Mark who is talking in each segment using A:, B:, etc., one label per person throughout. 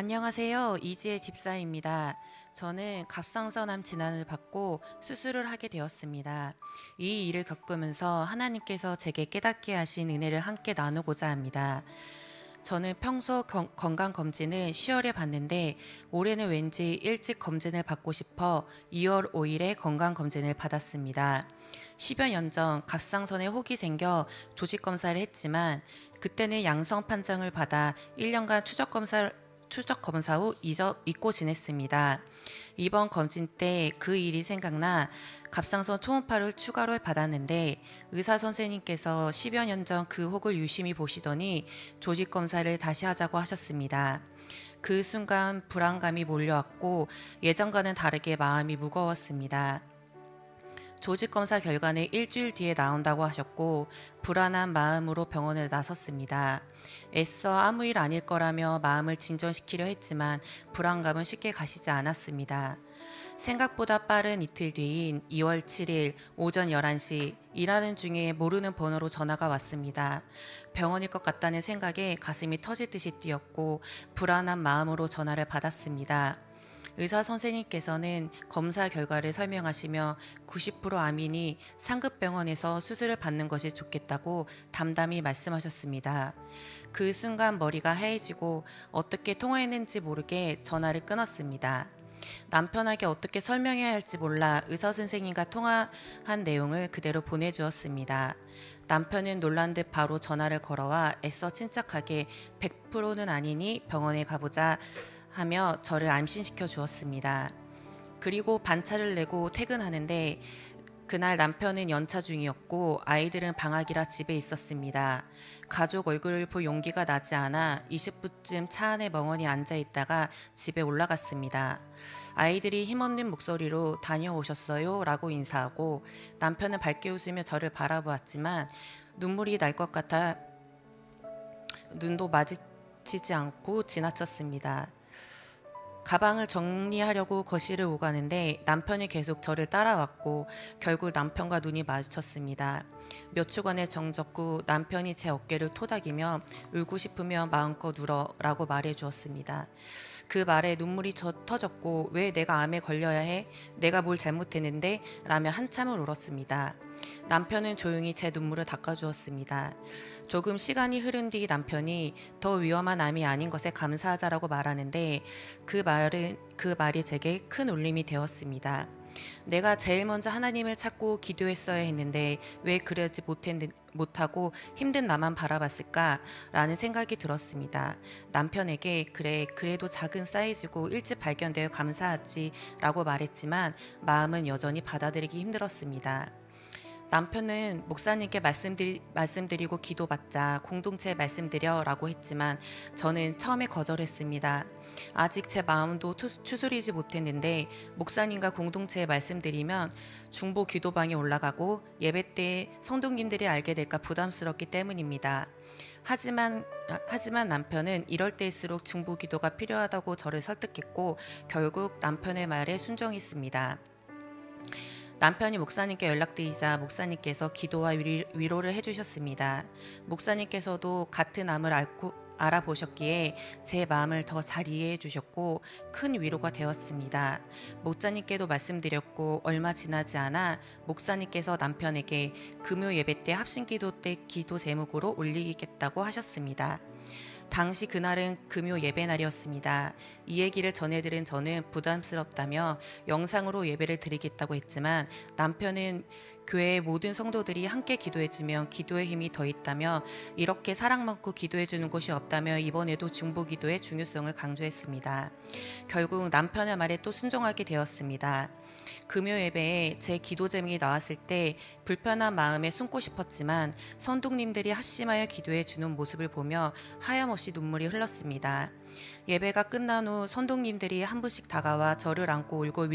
A: 안녕하세요. 이지의 집사입니다. 저는 갑상선암 진단을 받고 수술을 하게 되었습니다. 이 일을 겪으면서 하나님께서 제게 깨닫게 하신 은혜를 함께 나누고자 합니다. 저는 평소 건강검진을 10월에 받는데 올해는 왠지 일찍 검진을 받고 싶어 2월 5일에 건강검진을 받았습니다. 10여 년 전 갑상선에 혹이 생겨 조직검사를 했지만 그때는 양성 판정을 받아 1년간 추적 검사 후 잊고 지냈습니다. 이번 검진 때 그 일이 생각나 갑상선 초음파를 추가로 받았는데 의사 선생님께서 10여 년 전 그 혹을 유심히 보시더니 조직 검사를 다시 하자고 하셨습니다. 그 순간 불안감이 몰려왔고 예전과는 다르게 마음이 무거웠습니다. 조직검사 결과는 일주일 뒤에 나온다고 하셨고 불안한 마음으로 병원을 나섰습니다. 애써 아무 일 아닐 거라며 마음을 진정시키려 했지만 불안감은 쉽게 가시지 않았습니다. 생각보다 빠른 이틀 뒤인 2월 7일 오전 11시 일하는 중에 모르는 번호로 전화가 왔습니다. 병원일 것 같다는 생각에 가슴이 터질 듯이 뛰었고 불안한 마음으로 전화를 받았습니다. 의사 선생님께서는 검사 결과를 설명하시며 90% 암이니 상급병원에서 수술을 받는 것이 좋겠다고 담담히 말씀하셨습니다. 그 순간 머리가 하얘지고 어떻게 통화했는지 모르게 전화를 끊었습니다. 남편에게 어떻게 설명해야 할지 몰라 의사 선생님과 통화한 내용을 그대로 보내주었습니다. 남편은 놀란 듯 바로 전화를 걸어와 애써 침착하게 100%는 아니니 병원에 가보자 하며 저를 안심시켜 주었습니다. 그리고 반차를 내고 퇴근하는데 그날 남편은 연차 중이었고 아이들은 방학이라 집에 있었습니다. 가족 얼굴을 볼 용기가 나지 않아 20분쯤 차 안에 멍하니 앉아 있다가 집에 올라갔습니다. 아이들이 힘없는 목소리로 다녀오셨어요? 라고 인사하고 남편은 밝게 웃으며 저를 바라보았지만 눈물이 날 것 같아 눈도 마주치지 않고 지나쳤습니다. 가방을 정리하려고 거실을 오가는데 남편이 계속 저를 따라왔고 결국 남편과 눈이 마주쳤습니다. 몇 초간의 정적 후 남편이 제 어깨를 토닥이며 울고 싶으면 마음껏 울어라고 말해주었습니다. 그 말에 눈물이 터졌고 왜 내가 암에 걸려야 해? 내가 뭘 잘못했는데? 라며 한참을 울었습니다. 남편은 조용히 제 눈물을 닦아주었습니다. 조금 시간이 흐른 뒤 남편이 더 위험한 암이 아닌 것에 감사하자라고 말하는데 그 말이 제게 큰 울림이 되었습니다. 내가 제일 먼저 하나님을 찾고 기도했어야 했는데 왜 그러지 못하고 힘든 나만 바라봤을까라는 생각이 들었습니다. 남편에게 그래도 작은 사이즈고 일찍 발견되어 감사하지 라고 말했지만 마음은 여전히 받아들이기 힘들었습니다. 남편은 목사님께 말씀드리고 기도받자 공동체에 말씀드려 라고 했지만 저는 처음에 거절했습니다. 아직 제 마음도 추스리지 못했는데 목사님과 공동체에 말씀드리면 중보 기도방에 올라가고 예배 때 성도님들이 알게 될까 부담스럽기 때문입니다. 하지만 남편은 이럴 때일수록 중보 기도가 필요하다고 저를 설득했고 결국 남편의 말에 순종했습니다. 남편이 목사님께 연락드리자 목사님께서 기도와 위로를 해주셨습니다. 목사님께서도 같은 암을 알아보셨기에 제 마음을 더 잘 이해해 주셨고 큰 위로가 되었습니다. 목사님께도 말씀드렸고 얼마 지나지 않아 목사님께서 남편에게 금요 예배 때 합심기도 때 기도 제목으로 올리겠다고 하셨습니다. 당시 그날은 금요 예배날이었습니다. 이 얘기를 전해들은 저는 부담스럽다며 영상으로 예배를 드리겠다고 했지만 남편은 교회의 모든 성도들이 함께 기도해주면 기도의 힘이 더 있다며 이렇게 사랑 많고 기도해주는 곳이 없다며 이번에도 중보 기도의 중요성을 강조했습니다. 결국 남편의 말에 또 순종하게 되었습니다. 금요 예배에 제 기도 제목이 나왔을 때 불편한 마음에 숨고 싶었지만 성도님들이 합심하여 기도해 주는 모습을 보며 하염없이 눈물이 흘렀습니다. 예배가 끝난 후 성도님들이 한 분씩 다가와 저를 안고 울고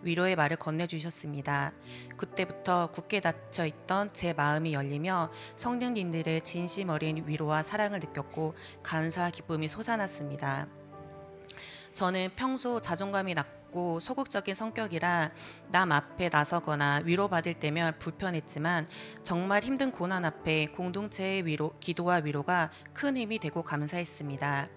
A: 위로의 말을 건네주셨습니다. 그때부터 굳게 닫혀있던 제 마음이 열리며 성도님들의 진심 어린 위로와 사랑을 느꼈고 감사와 기쁨이 솟아났습니다. 저는 평소 자존감이 없고 소극적인 성격이라 남 앞에 나서거나 위로받을 때면 불편했지만 정말 힘든 고난 앞에 공동체의 기도와 위로가 큰 힘이 되고 감사했습니다.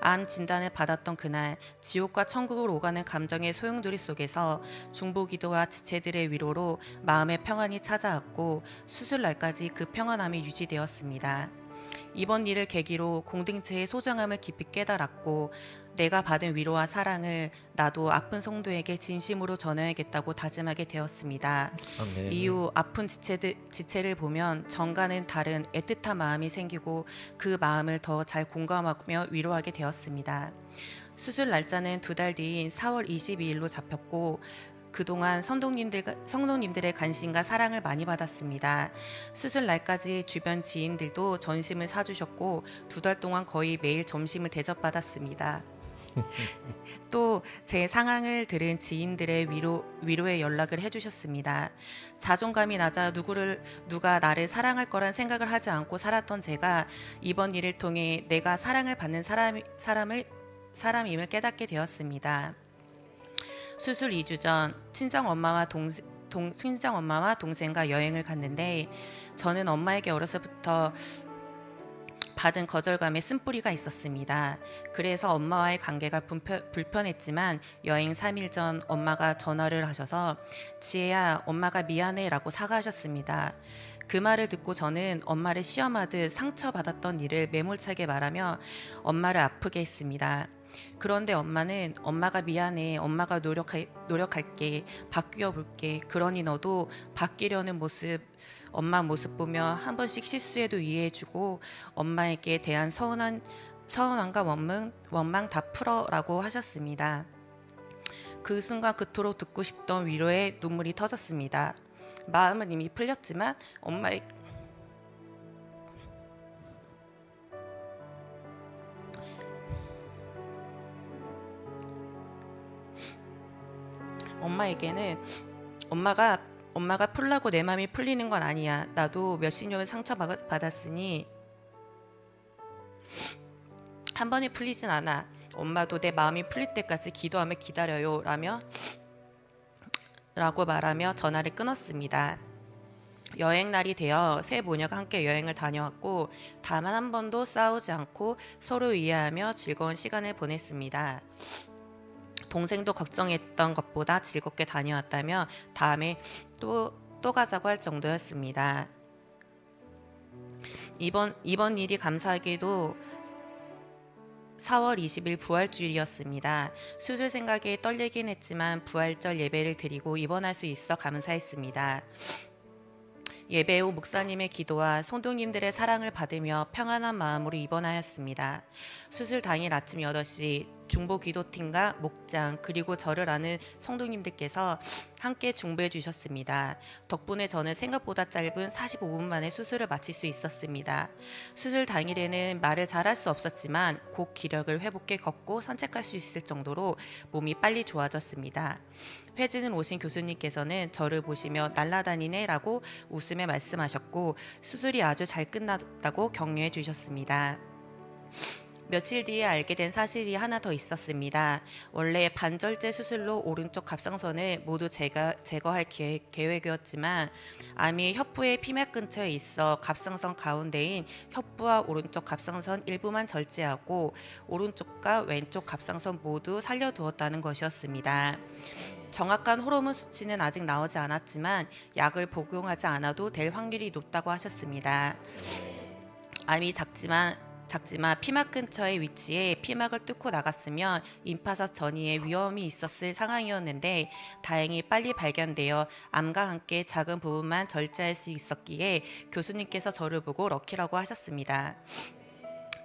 A: 암 진단을 받았던 그날 지옥과 천국을 오가는 감정의 소용돌이 속에서 중보기도와 지체들의 위로로 마음의 평안이 찾아왔고 수술 날까지 그 평안함이 유지되었습니다. 이번 일을 계기로 공동체의 소중함을 깊이 깨달았고 내가 받은 위로와 사랑을 나도 아픈 성도에게 진심으로 전해야겠다고 다짐하게 되었습니다.
B: 아멘.
A: 이후 아픈 지체를 보면 전과는 다른 애틋한 마음이 생기고 그 마음을 더 잘 공감하며 위로하게 되었습니다. 수술 날짜는 2달 뒤인 4월 22일로 잡혔고 그동안 성도님들의 관심과 사랑을 많이 받았습니다. 수술 날까지 주변 지인들도 점심을 사주셨고 2달 동안 거의 매일 점심을 대접받았습니다. 또 제 상황을 들은 지인들의 위로의 연락을 해주셨습니다. 자존감이 낮아 누가 나를 사랑할 거란 생각을 하지 않고 살았던 제가 이번 일을 통해 내가 사랑을 받는 사람임을 깨닫게 되었습니다. 수술 2주 전 친정엄마와 동생과 여행을 갔는데 저는 엄마에게 어려서부터 받은 거절감에 쓴뿌리가 있었습니다. 그래서 엄마와의 관계가 불편했지만 여행 3일 전 엄마가 전화를 하셔서 지혜야 엄마가 미안해 라고 사과하셨습니다. 그 말을 듣고 저는 엄마를 시험하듯 상처받았던 일을 매몰차게 말하며 엄마를 아프게 했습니다. 그런데 엄마는 엄마가 미안해 엄마가 노력할게 바뀌어 볼게 그러니 너도 바뀌려는 엄마 모습 보며 한 번씩 실수해도 이해해주고 엄마에게 대한 서운함과 원망 다 풀어라고 하셨습니다. 그 순간 그토록 듣고 싶던 위로에 눈물이 터졌습니다. 마음은 이미 풀렸지만 엄마에게는 엄마가 풀라고 내 마음이 풀리는 건 아니야. 나도 몇십 년 상처받았으니 한 번에 풀리진 않아. 엄마도 내 마음이 풀릴 때까지 기도하며 기다려요 라고 말하며 전화를 끊었습니다. 여행 날이 되어 세 모녀가 함께 여행을 다녀왔고 단 한 번도 싸우지 않고 서로 이해하며 즐거운 시간을 보냈습니다. 동생도 걱정했던 것보다 즐겁게 다녀왔다며 다음에 또 가자고 할 정도였습니다. 이번 일이 감사하게도 4월 20일 부활주일이었습니다. 수술 생각에 떨리긴 했지만 부활절 예배를 드리고 입원할 수 있어 감사했습니다. 예배 후 목사님의 기도와 성도님들의 사랑을 받으며 평안한 마음으로 입원하였습니다. 수술 당일 아침 8시 중보기도팀과 목장 그리고 저를 아는 성도님들께서 함께 중보해 주셨습니다. 덕분에 저는 생각보다 짧은 45분 만에 수술을 마칠 수 있었습니다. 수술 당일에는 말을 잘할 수 없었지만 곧 기력을 회복해 걷고 산책할 수 있을 정도로 몸이 빨리 좋아졌습니다. 회진을 오신 교수님께서는 저를 보시며 날라다니네 라고 웃으며 말씀하셨고 수술이 아주 잘 끝났다고 격려해 주셨습니다. 며칠 뒤에 알게 된 사실이 하나 더 있었습니다. 원래 반절제 수술로 오른쪽 갑상선을 모두 제거할 계획이었지만 암이 혀부의 피맥 근처에 있어 갑상선 가운데인 혀부와 오른쪽 갑상선 일부만 절제하고 오른쪽과 왼쪽 갑상선 모두 살려두었다는 것이었습니다. 정확한 호르몬 수치는 아직 나오지 않았지만 약을 복용하지 않아도 될 확률이 높다고 하셨습니다. 암이 작지만 피막 근처의 위치에 피막을 뚫고 나갔으면 임파선 전이의 위험이 있었을 상황이었는데 다행히 빨리 발견되어 암과 함께 작은 부분만 절제할 수 있었기에 교수님께서 저를 보고 럭키라고 하셨습니다.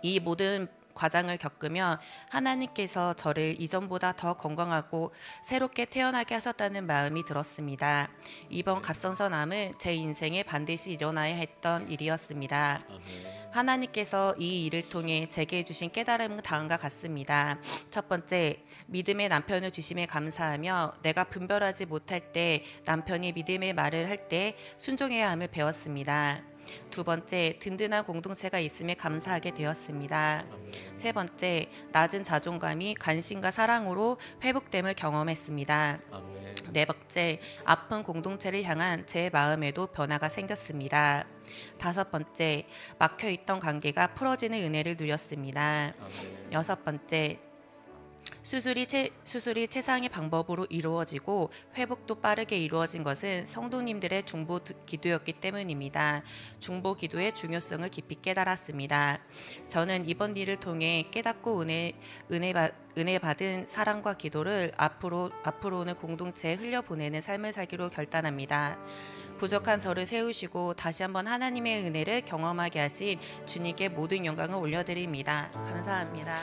A: 이 모든 과정을 겪으며 하나님께서 저를 이전보다 더 건강하고 새롭게 태어나게 하셨다는 마음이 들었습니다. 이번 갑상선암은 제 인생에 반드시 일어나야 했던 일이었습니다. 하나님께서 이 일을 통해 제게 주신 깨달음은 다음과 같습니다. 첫 번째, 믿음의 남편을 주심에 감사하며 내가 분별하지 못할 때 남편이 믿음의 말을 할 때 순종해야 함을 배웠습니다. 두 번째, 든든한 공동체가 있음에 감사하게 되었습니다.
B: 아멘.
A: 세 번째, 낮은 자존감이 관심과 사랑으로 회복됨을 경험했습니다.
B: 아멘.
A: 네 번째, 아픈 공동체를 향한 제 마음에도 변화가 생겼습니다. 다섯 번째, 막혀있던 관계가 풀어지는 은혜를 누렸습니다.
B: 아멘.
A: 여섯 번째, 수술이 최상의 방법으로 이루어지고 회복도 빠르게 이루어진 것은 성도님들의 중보 기도였기 때문입니다. 중보 기도의 중요성을 깊이 깨달았습니다. 저는 이번 일을 통해 깨닫고 은혜 받은 사랑과 기도를 앞으로는 공동체에 흘려보내는 삶을 살기로 결단합니다. 부족한 저를 세우시고 다시 한번 하나님의 은혜를 경험하게 하신 주님께 모든 영광을 올려드립니다. 감사합니다.